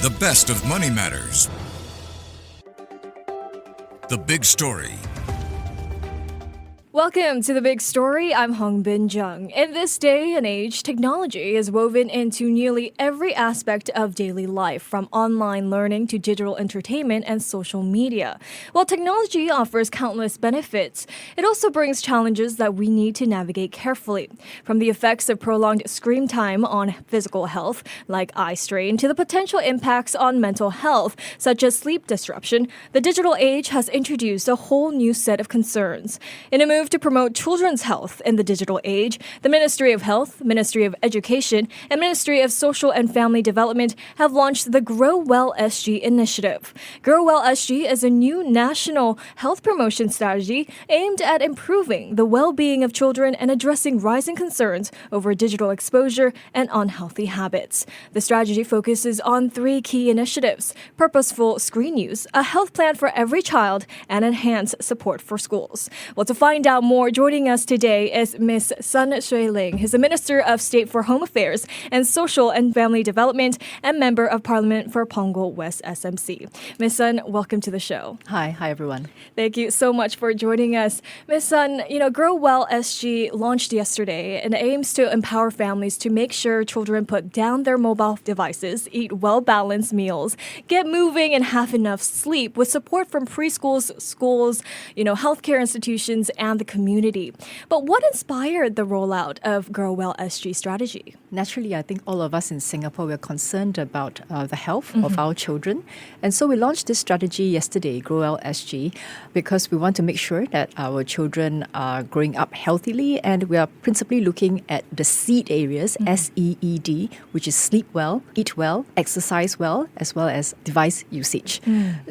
The best of Money Matters. The Big Story. Welcome to The Big Story. I'm Hongbin Jeong. In this day and age, technology is woven into nearly every aspect of daily life, from online learning to digital entertainment and social media. While technology offers countless benefits, it also brings challenges that we need to navigate carefully. From the effects of prolonged screen time on physical health, like eye strain, to the potential impacts on mental health, such as sleep disruption, the digital age has introduced a whole new set of concerns. In a move to promote children's health in the digital age, the Ministry of Health, Ministry of Education, and Ministry of Social and Family Development have launched the Grow Well SG initiative. Grow Well SG is a new national health promotion strategy aimed at improving the well-being of children and addressing rising concerns over digital exposure and unhealthy habits. The strategy focuses on three key initiatives: purposeful screen use, a health plan for every child, and enhanced support for schools. Well, to find out more, joining us today is Ms. Sun Xueling, who's the Minister of State for Home Affairs and Social and Family Development and Member of Parliament for Punggol West SMC. Ms. Sun, welcome to the show. Hi everyone. Thank you so much for joining us. Ms. Sun, Grow Well SG launched yesterday and aims to empower families to make sure children put down their mobile devices, eat well-balanced meals, get moving, and have enough sleep, with support from preschools, schools, healthcare institutions, and the community. But what inspired the rollout of Grow Well SG strategy? Naturally, I think all of us in Singapore were concerned about the health of our children. And so we launched this strategy yesterday, Grow Well SG, because we want to make sure that our children are growing up healthily, and we are principally looking at the SEED areas, SEED, which is sleep well, eat well, exercise well as device usage.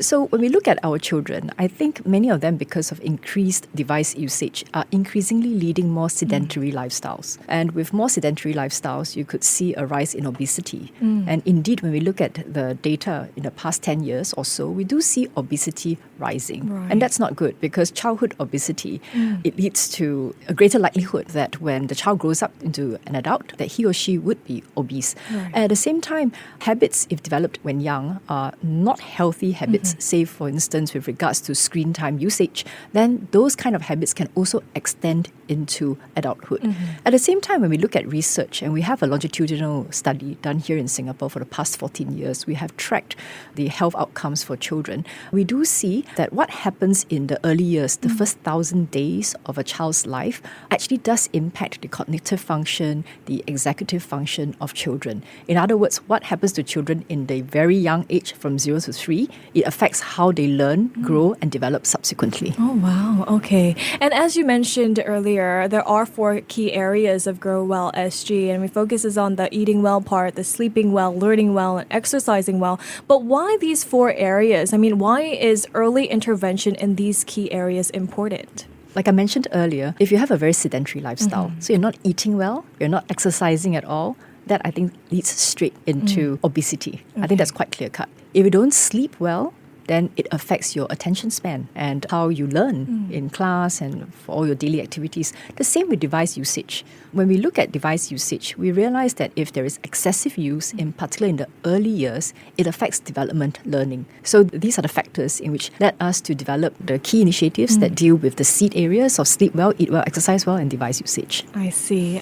So when we look at our children, I think many of them, because of increased device usage, are increasingly leading more sedentary lifestyles. And with more sedentary lifestyles, you could see a rise in obesity. And indeed, when we look at the data in the past 10 years or so, we do see obesity rising. Right. And that's not good, because childhood obesity, it leads to a greater likelihood that when the child grows up into an adult, that he or she would be obese. Right. At the same time, habits, if developed when young, are not healthy habits, say for instance with regards to screen time usage, then those kind of habits can also extend into adulthood. At the same time, when we look at research, and we have a longitudinal study done here in Singapore for the past 14 years, we have tracked the health outcomes for children. We do see that what happens in the early years, the first 1,000 days of a child's life, actually does impact the cognitive function, the executive function of children. In other words, what happens to children in the very young age from 0 to 3, it affects how they learn, grow, and develop subsequently. Oh, wow. Okay. And as you mentioned earlier, there are 4 key areas of Grow Well SG, and we focuses on the eating well part, the sleeping well, learning well, and exercising well. But why these 4 areas? Why is early intervention in these key areas important? Like I mentioned earlier, if you have a very sedentary lifestyle, so you're not eating well, you're not exercising at all, that I think leads straight into obesity. Okay. I think that's quite clear cut. If you don't sleep well, then it affects your attention span and how you learn in class and for all your daily activities. The same with device usage. When we look at device usage, we realize that if there is excessive use, in particular in the early years, it affects development learning. So these are the factors in which led us to develop the key initiatives that deal with the SEED areas of sleep well, eat well, exercise well, and device usage. I see.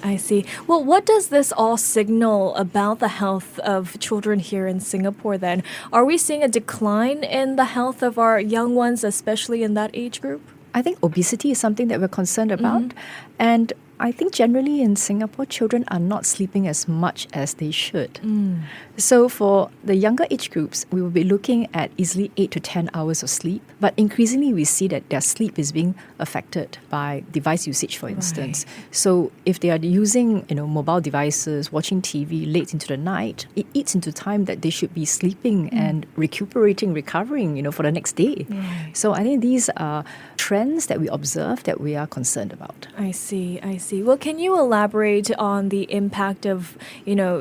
Well, what does this all signal about the health of children here in Singapore then? Are we seeing a decline in the health of our young ones, especially in that age group? I think obesity is something that we're concerned about. And I think generally in Singapore, children are not sleeping as much as they should. So for the younger age groups, we will be looking at easily 8 to 10 hours of sleep. But increasingly, we see that their sleep is being affected by device usage, for instance. Right. So if they are using, mobile devices, watching TV late into the night, it eats into time that they should be sleeping and recovering, for the next day. Right. So I think these are trends that we observe that we are concerned about. I see. Well, can you elaborate on the impact of,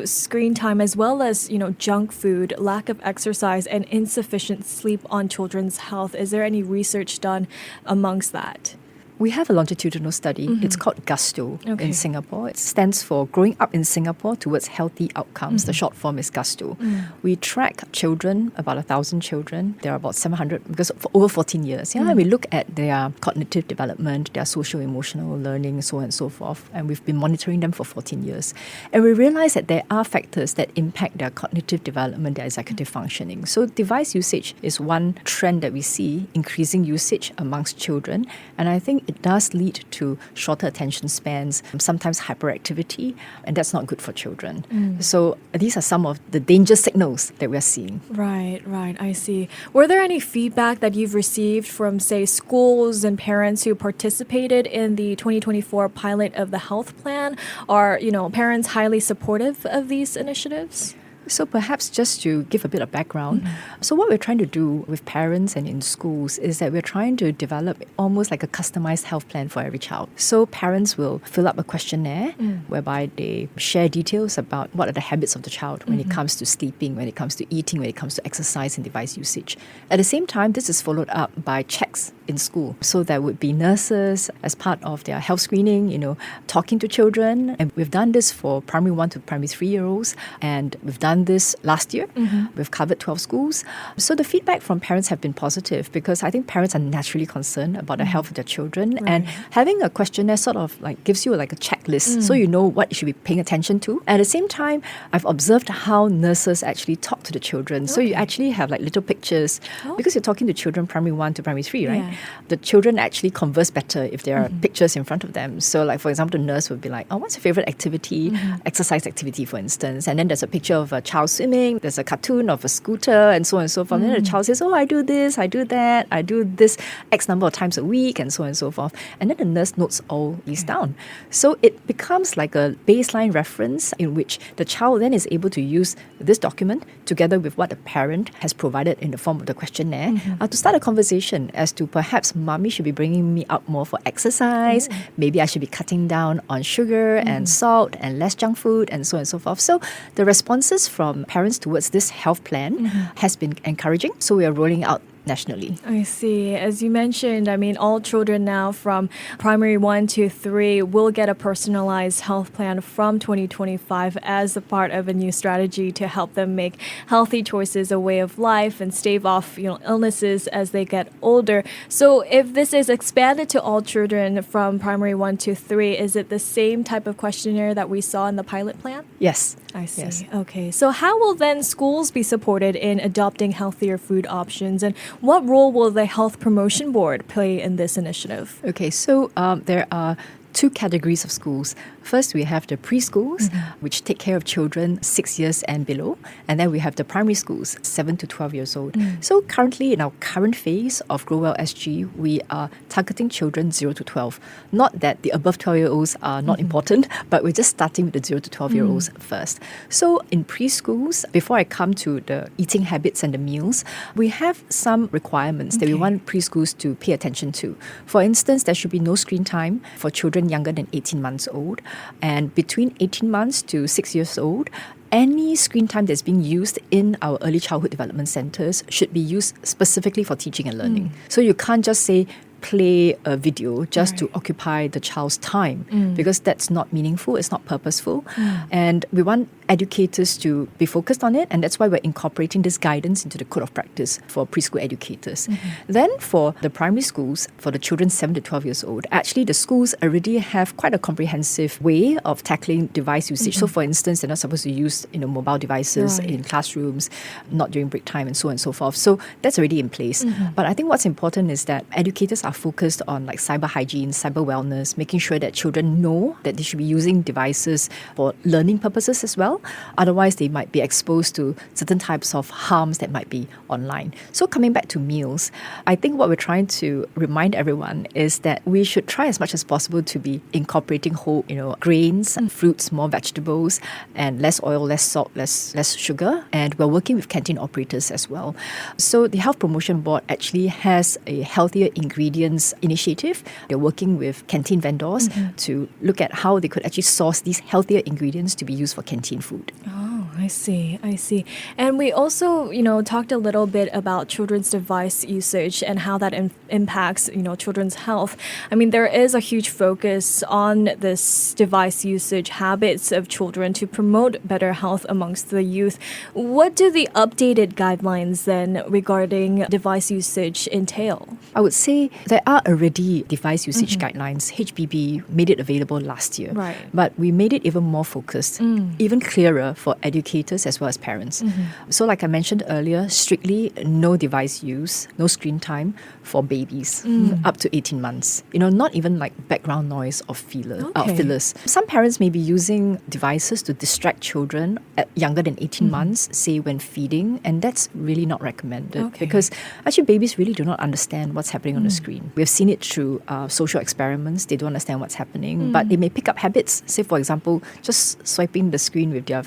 screen time as well as, junk food, lack of exercise, and insufficient sleep on children's health? Is there any research done amongst that? We have a longitudinal study. It's called GUSTO in Singapore. It stands for Growing Up in Singapore Towards Healthy Outcomes. The short form is GUSTO. We track children, about 1,000 children. There are about 700, because for over 14 years. And we look at their cognitive development, their social-emotional learning, so on and so forth. And we've been monitoring them for 14 years. And we realize that there are factors that impact their cognitive development, their executive functioning. So device usage is one trend that we see, increasing usage amongst children. And I think it does lead to shorter attention spans, sometimes hyperactivity, and that's not good for children. So these are some of the danger signals that we're seeing. Right, I see. Were there any feedback that you've received from, say, schools and parents who participated in the 2024 pilot of the health plan? Are, parents highly supportive of these initiatives? So perhaps just to give a bit of background, so what we're trying to do with parents and in schools is that we're trying to develop almost like a customized health plan for every child. So parents will fill up a questionnaire whereby they share details about what are the habits of the child when it comes to sleeping, when it comes to eating, when it comes to exercise and device usage. At the same time, this is followed up by checks in school. So there would be nurses as part of their health screening, talking to children. And we've done this for primary 1 to primary 3-year-olds. And we've done this last year. We've covered 12 schools. So the feedback from parents have been positive because I think parents are naturally concerned about the health of their children. Right. And having a questionnaire sort of like gives you like a checklist so you know what you should be paying attention to. At the same time, I've observed how nurses actually talk to the children. So you actually have like little pictures because you're talking to children primary 1 to primary 3, right? Yeah. The children actually converse better if there are pictures in front of them. So like, for example, the nurse would be like, what's your favorite activity? Exercise activity, for instance. And then there's a picture of a child swimming. There's a cartoon of a scooter and so on and so forth. And then the child says, I do this, I do that, I do this X number of times a week and so on and so forth. And then the nurse notes all these down. So it becomes like a baseline reference in which the child then is able to use this document together with what the parent has provided in the form of the questionnaire to start a conversation as to perhaps mommy should be bringing me out more for exercise. Maybe I should be cutting down on sugar and salt and less junk food and so on and so forth. So the responses from parents towards this health plan has been encouraging. So we are rolling out nationally. I see. As you mentioned, all children now from primary 1 to 3 will get a personalized health plan from 2025 as a part of a new strategy to help them make healthy choices, a way of life, and stave off, illnesses as they get older. So if this is expanded to all children from primary 1 to 3, is it the same type of questionnaire that we saw in the pilot plan? Yes. I see. Yes. Okay. So how will then schools be supported in adopting healthier food options, and what role will the Health Promotion Board play in this initiative? Okay, so there are two categories of schools. First, we have the preschools, which take care of children 6 years and below. And then we have the primary schools, 7 to 12 years old. So currently, in our current phase of Grow Well SG, we are targeting children 0 to 12. Not that the above 12-year-olds are not important, but we're just starting with the 0 to 12-year-olds first. So in preschools, before I come to the eating habits and the meals, we have some requirements that we want preschools to pay attention to. For instance, there should be no screen time for children younger than 18 months old. And between 18 months to 6 years old, any screen time that's being used in our early childhood development centres should be used specifically for teaching and learning. So you can't just say, play a video just to occupy the child's time because that's not meaningful, it's not purposeful. And we want educators to be focused on it, and that's why we're incorporating this guidance into the code of practice for preschool educators. Then for the primary schools, for the children 7 to 12 years old, actually the schools already have quite a comprehensive way of tackling device usage. So for instance, they're not supposed to use mobile devices in classrooms, not during break time and so on and so forth. So that's already in place. But I think what's important is that educators are focused on like cyber hygiene, cyber wellness, making sure that children know that they should be using devices for learning purposes as well. Otherwise, they might be exposed to certain types of harms that might be online. So coming back to meals, I think what we're trying to remind everyone is that we should try as much as possible to be incorporating whole, grains, fruits, more vegetables, and less oil, less salt, less sugar. And we're working with canteen operators as well. So the Health Promotion Board actually has a healthier ingredients initiative. They're working with canteen vendors to look at how they could actually source these healthier ingredients to be used for canteen food. Oh, I see. I see. And we also, talked a little bit about children's device usage and how that impacts, children's health. I mean, there is a huge focus on this device usage habits of children to promote better health amongst the youth. What do the updated guidelines then regarding device usage entail? I would say there are already device usage guidelines. HPB made it available last year. Right. But we made it even more focused, even clearer for educators as well as parents. So like I mentioned earlier, strictly no device use, no screen time for babies up to 18 months. Not even like background noise or fillers. Some parents may be using devices to distract children at younger than 18 months, say when feeding, and that's really not recommended because actually babies really do not understand what's happening on the screen. We've seen it through social experiments. They don't understand what's happening, but they may pick up habits, say for example, just swiping the screen with their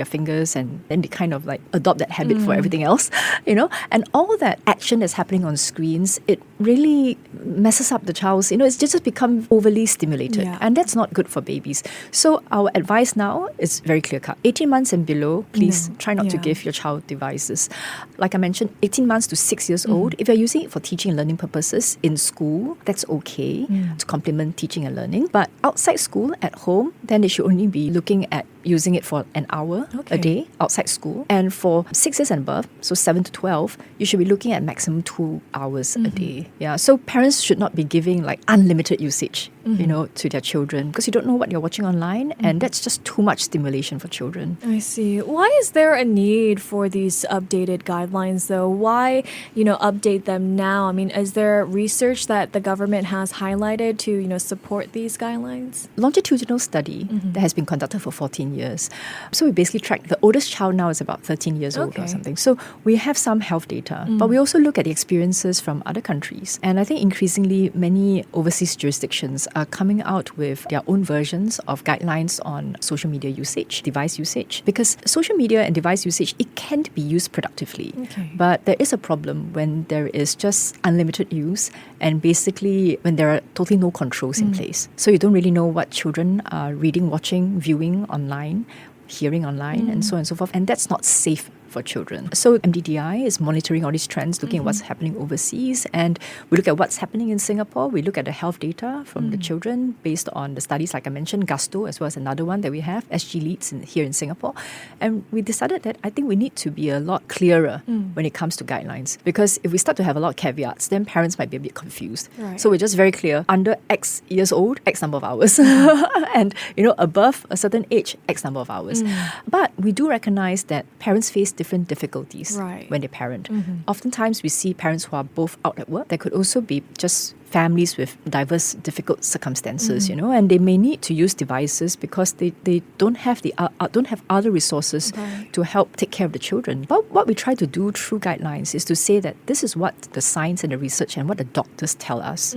fingers, and then they kind of like adopt that habit for everything else, and all that action that's happening on screens, it really messes up the child's, it's just become overly stimulated, and that's not good for babies. So our advice now is very clear cut. 18 months and below, please try not to give your child devices. Like I mentioned, 18 months to 6 years old, if you're using it for teaching and learning purposes in school, that's okay to complement teaching and learning. But outside school, at home, then they should only be looking at using it for an hour a day outside school. And for 6 years and above, so 7 to 12, you should be looking at maximum 2 hours a day. Yeah. So parents should not be giving like unlimited usage, to their children, because you don't know what you're watching online, and that's just too much stimulation for children. I see. Why is there a need for these updated guidelines though? Why, update them now? I mean, is there research that the government has highlighted to, support these guidelines? Longitudinal study that has been conducted for 14 years. So we basically track the oldest child now is about 13 years old or something. So we have some health data, but we also look at the experiences from other countries. And I think increasingly many overseas jurisdictions are coming out with their own versions of guidelines on social media usage, device usage, because social media and device usage, it can be used productively. But there is a problem when there is just unlimited use and basically when there are totally no controls in place. So you don't really know what children are reading, watching, viewing online, hearing online, and so on and so forth. And that's not safe for children. So MDDI is monitoring all these trends, looking at what's happening overseas, and we look at what's happening in Singapore. We look at the health data from the children based on the studies, like I mentioned, Gusto, as well as another one that we have, SG Leads here in Singapore. And we decided that I think we need to be a lot clearer when it comes to guidelines, because if we start to have a lot of caveats, then parents might be a bit confused. So we're just very clear, under X years old, X number of hours, and above a certain age, X number of hours. But we do recognize that parents face different difficulties when they parent. Oftentimes we see parents who are both out at work. There could also be just families with diverse, difficult circumstances, and they may need to use devices because they don't have other resources to help take care of the children. But what we try to do through guidelines is to say that this is what the science and the research and what the doctors tell us.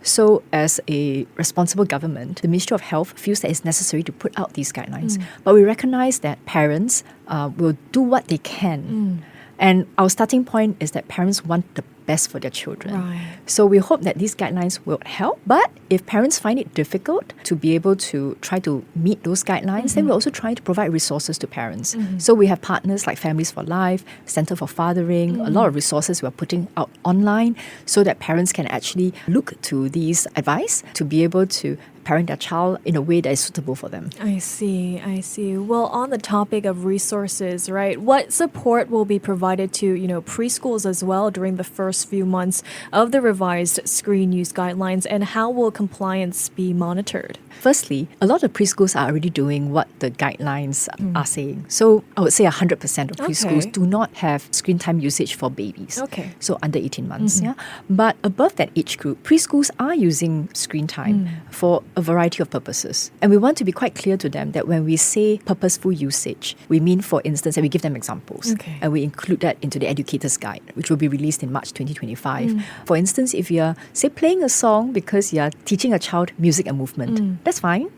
So as a responsible government, the Ministry of Health feels that it's necessary to put out these guidelines. But we recognize that parents will do what they can. And our starting point is that parents want the best for their children. So we hope that these guidelines will help. But if parents find it difficult to be able to try to meet those guidelines, then we're also trying to provide resources to parents. So we have partners like Families for Life, Centre for Fathering, a lot of resources we're putting out online so that parents can actually look to these advice to be able to parent their child in a way that is suitable for them. I see. Well, on the topic of resources, right, what support will be provided to, preschools as well during the first few months of the revised screen use guidelines, and how will compliance be monitored? Firstly, a lot of preschools are already doing what the guidelines are saying. So I would say 100% of preschools do not have screen time usage for babies. So under 18 months. But above that age group, preschools are using screen time for a variety of purposes. And we want to be quite clear to them that when we say purposeful usage, we mean, for instance, and we give them examples. And we include that into the Educator's Guide, which will be released in March 2025. For instance, if you're, say, playing a song because you're teaching a child music and movement, that's fine,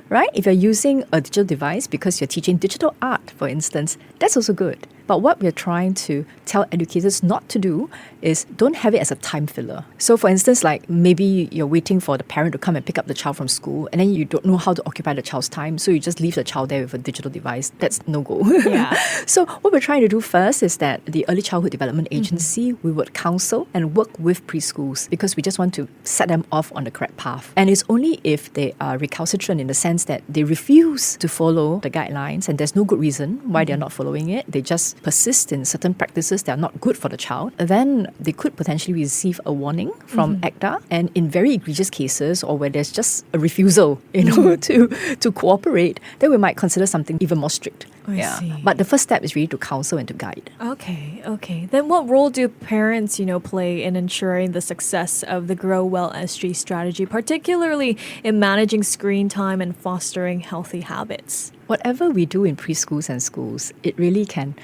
right? If you're using a digital device because you're teaching digital art, for instance, that's also good. But what we're trying to tell educators not to do is don't have it as a time filler. So for instance, like maybe you're waiting for the parent to come and pick up the child from from school and then you don't know how to occupy the child's time, so you just leave the child there with a digital device. That's no go. Yeah. So what we're trying to do first is that the Early Childhood Development Agency, we would counsel and work with preschools because we just want to set them off on the correct path. And it's only if they are recalcitrant in the sense that they refuse to follow the guidelines and there's no good reason why they're not following it, they just persist in certain practices that are not good for the child, then they could potentially receive a warning from ACTA. And in very egregious cases or where there's just a refusal, to cooperate, then we might consider something even more strict. I see. But the first step is really to counsel and to guide. Okay. Then what role do parents, play in ensuring the success of the Grow Well SG strategy, particularly in managing screen time and fostering healthy habits? Whatever we do in preschools and schools, it really can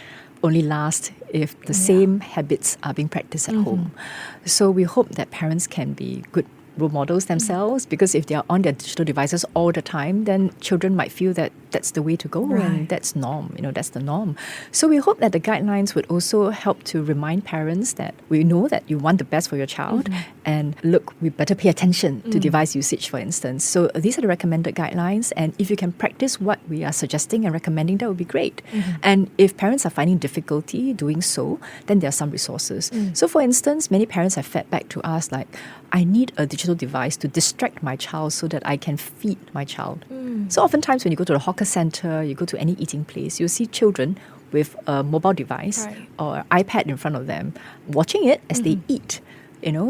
only last if the same habits are being practiced at home. So we hope that parents can be good role models themselves, because if they are on their digital devices all the time, then children might feel that that's the way to go, and that's norm, that's the norm. So we hope that the guidelines would also help to remind parents that we know that you want the best for your child, and look, we better pay attention to device usage, for instance. So these are the recommended guidelines, and if you can practice what we are suggesting and recommending, that would be great. And if parents are finding difficulty doing so, then there are some resources. So for instance, many parents have fed back to us like, I need a digital device to distract my child so that I can feed my child. So oftentimes when you go to the hawker center, you go to any eating place, you'll see children with a mobile device or an iPad in front of them, watching it as they eat.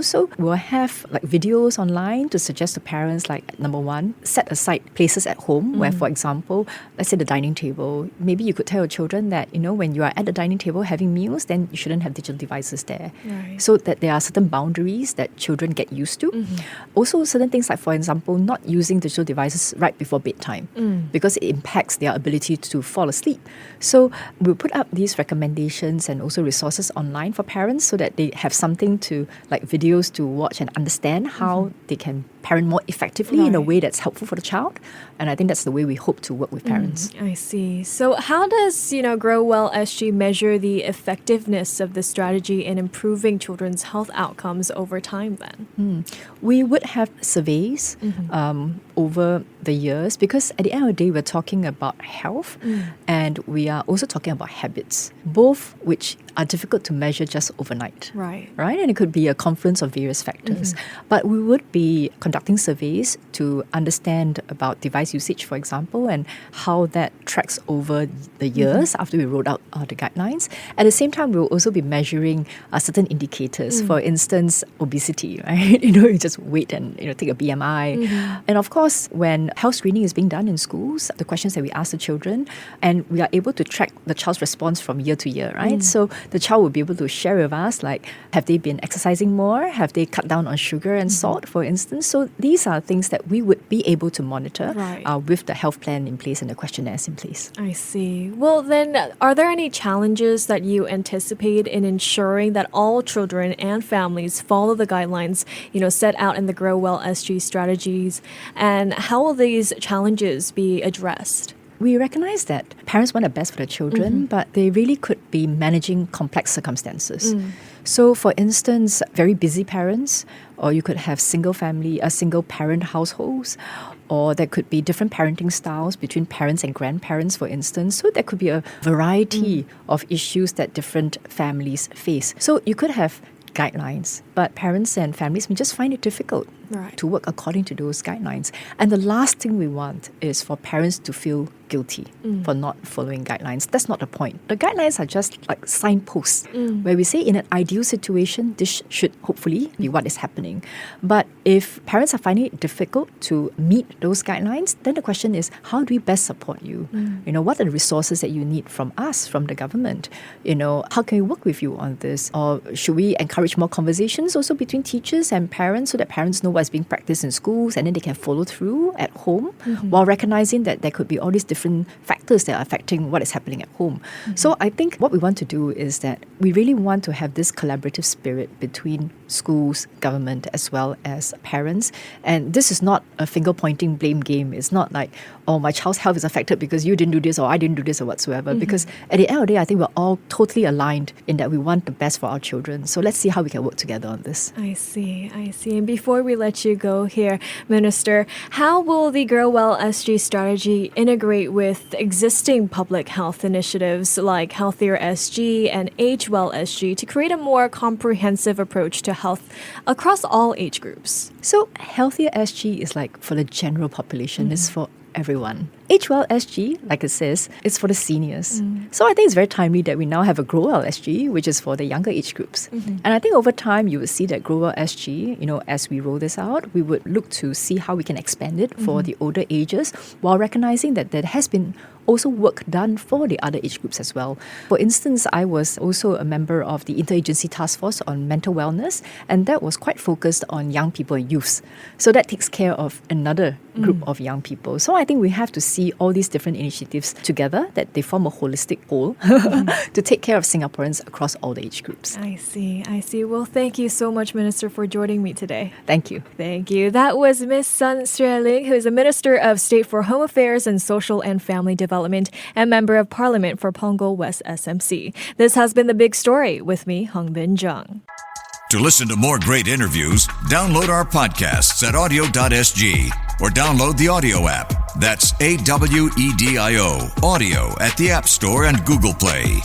So we'll have like videos online to suggest to parents, like, number one, set aside places at home where, for example, let's say the dining table, maybe you could tell your children that, when you are at the dining table having meals, then you shouldn't have digital devices there. So that there are certain boundaries that children get used to. Also, certain things like, for example, not using digital devices right before bedtime because it impacts their ability to fall asleep. So we'll put up these recommendations and also resources online for parents so that they have something to, like, videos to watch and understand how they can parent more effectively in a way that's helpful for the child. And I think that's the way we hope to work with parents. I see. So how does, Grow Well SG measure the effectiveness of the strategy in improving children's health outcomes over time then? We would have surveys over the years, because at the end of the day, we're talking about health and we are also talking about habits, both which are difficult to measure just overnight. Right? And it could be a confluence of various factors. But we would be conducting surveys to understand about device usage, for example, and how that tracks over the years after we rolled out the guidelines. At the same time, we'll also be measuring certain indicators, for instance, obesity, right? You just wait and take a BMI. And of course, when health screening is being done in schools, the questions that we ask the children, and we are able to track the child's response from year to year, right? So the child will be able to share with us, like, have they been exercising more? Have they cut down on sugar and salt, for instance? So these are things that we would be able to monitor with the health plan in place and the questionnaires in place. I see. Well, then, are there any challenges that you anticipate in ensuring that all children and families follow the guidelines, set out in the Grow Well SG strategies? And how will these challenges be addressed? We recognize that parents want the best for their children, but they really could be managing complex circumstances. So, for instance, very busy parents, or you could have single parent households, or there could be different parenting styles between parents and grandparents, for instance. So there could be a variety of issues that different families face. So you could have guidelines, but parents and families may just find it difficult to work according to those guidelines. And the last thing we want is for parents to feel guilty for not following guidelines. That's not the point. The guidelines are just like signposts where we say in an ideal situation, this should hopefully be what is happening. But if parents are finding it difficult to meet those guidelines, then the question is, how do we best support you? What are the resources that you need from us, from the government? How can we work with you on this? Or should we encourage more conversations also between teachers and parents so that parents know what's being practiced in schools and then they can follow through at home while recognizing that there could be all these different factors that are affecting what is happening at home. So I think what we want to do is that we really want to have this collaborative spirit between schools, government, as well as parents. And this is not a finger-pointing blame game. It's not like, oh, my child's health is affected because you didn't do this or I didn't do this or whatsoever. Because at the end of the day, I think we're all totally aligned in that we want the best for our children. So let's see how we can work together on this. I see. And before we let let you go here, Minister. How will the Grow Well SG strategy integrate with existing public health initiatives like Healthier SG and Age Well SG to create a more comprehensive approach to health across all age groups? So Healthier SG is like for the general population, it's for everyone. Age Well SG, like it says, is for the seniors. So I think it's very timely that we now have a Grow Well SG, which is for the younger age groups. And I think over time, you will see that Grow Well SG, as we roll this out, we would look to see how we can expand it for the older ages while recognizing that there has been also work done for the other age groups as well. For instance, I was also a member of the Interagency Task Force on Mental Wellness, and that was quite focused on young people and youths. So that takes care of another group of young people. So I think we have to see all these different initiatives together, that they form a holistic whole to take care of Singaporeans across all the age groups. I see. Well, thank you so much, Minister, for joining me today. Thank you. Thank you. That was Miss Sun Xueling, who is a Minister of State for Home Affairs and Social and Family Development and Member of Parliament for Punggol West SMC. This has been The Big Story with me, Hongbin Jeong. To listen to more great interviews, download our podcasts at audio.sg or download the audio app. That's AWEDIO, audio at the App Store and Google Play.